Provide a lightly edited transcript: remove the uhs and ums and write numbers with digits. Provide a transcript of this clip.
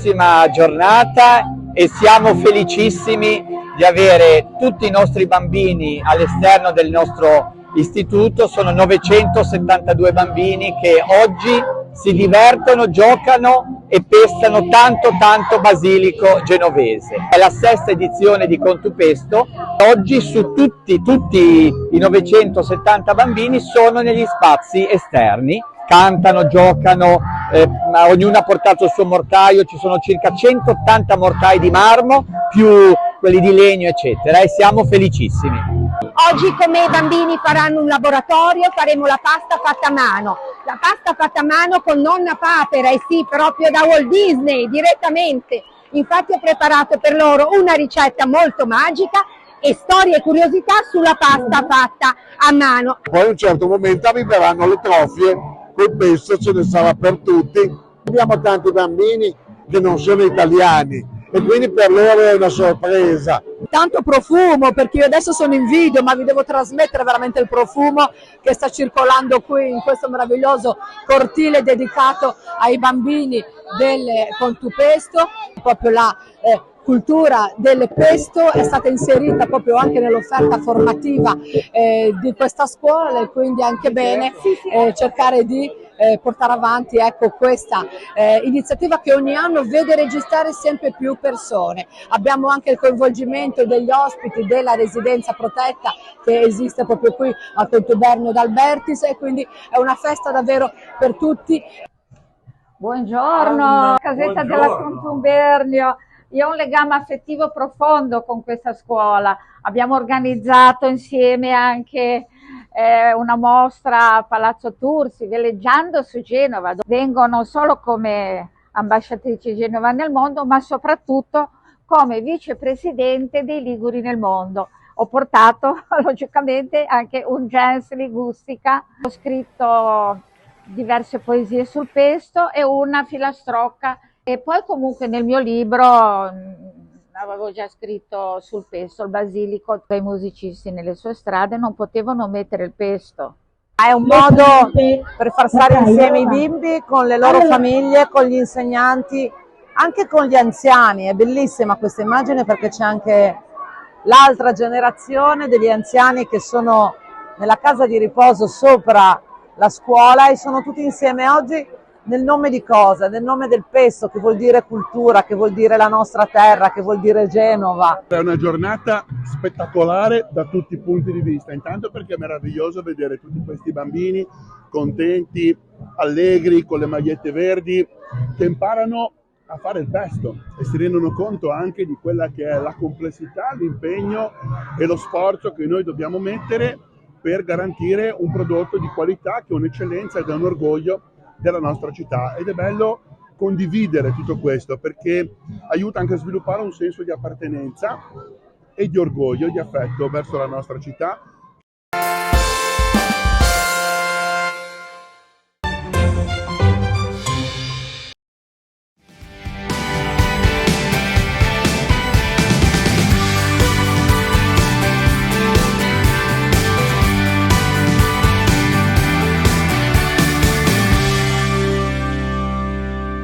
bellissima giornata e siamo felicissimi di avere tutti i nostri bambini all'esterno del nostro istituto. Sono 972 bambini che oggi si divertono, giocano e pestano tanto basilico genovese. È la 6ª edizione di Contupesto. Oggi su tutti i 970 bambini sono negli spazi esterni, cantano, giocano, ognuno ha portato il suo mortaio, ci sono circa 180 mortai di marmo più quelli di legno eccetera e siamo felicissimi. Oggi con me i bambini faranno un laboratorio, faremo la pasta fatta a mano. La pasta fatta a mano con nonna Papera, e sì, proprio da Walt Disney, direttamente. Infatti ho preparato per loro una ricetta molto magica e storie e curiosità sulla pasta fatta a mano. Poi a un certo momento arriveranno le trofie, col pesto ce ne sarà per tutti. Abbiamo tanti bambini che non sono italiani e quindi per loro è una sorpresa. Tanto profumo, perché io adesso sono in video ma vi devo trasmettere veramente il profumo che sta circolando qui in questo meraviglioso cortile dedicato ai bambini del Contupesto. Proprio la cultura del pesto è stata inserita proprio anche nell'offerta formativa di questa scuola e quindi anche bene cercare di portare avanti, ecco, questa iniziativa che ogni anno vede registrare sempre più persone. Abbiamo anche il coinvolgimento degli ospiti della residenza protetta che esiste proprio qui a Contubernio d'Albertis e quindi è una festa davvero per tutti. Buongiorno, casetta della Contubernio. Io ho un legame affettivo profondo con questa scuola. Abbiamo organizzato insieme anche una mostra a Palazzo Tursi, veleggiando su Genova. Vengo non solo come ambasciatrice di Genova nel mondo, ma soprattutto come vicepresidente dei Liguri nel mondo. Ho portato logicamente anche un gens ligustica. Ho scritto diverse poesie sul pesto e una filastrocca. E poi comunque nel mio libro avevo già scritto sul pesto, il basilico. I musicisti nelle sue strade non potevano mettere il pesto. È un modo per far stare insieme i bimbi con le loro famiglie, con gli insegnanti, anche con gli anziani. È bellissima questa immagine perché c'è anche l'altra generazione degli anziani che sono nella casa di riposo sopra la scuola e sono tutti insieme oggi. Nel nome di cosa? Nel nome del pesto, che vuol dire cultura, che vuol dire la nostra terra, che vuol dire Genova. È una giornata spettacolare da tutti i punti di vista, intanto perché è meraviglioso vedere tutti questi bambini contenti, allegri, con le magliette verdi, che imparano a fare il pesto e si rendono conto anche di quella che è la complessità, l'impegno e lo sforzo che noi dobbiamo mettere per garantire un prodotto di qualità che è un'eccellenza ed è un orgoglio della nostra città, ed è bello condividere tutto questo perché aiuta anche a sviluppare un senso di appartenenza e di orgoglio, di affetto verso la nostra città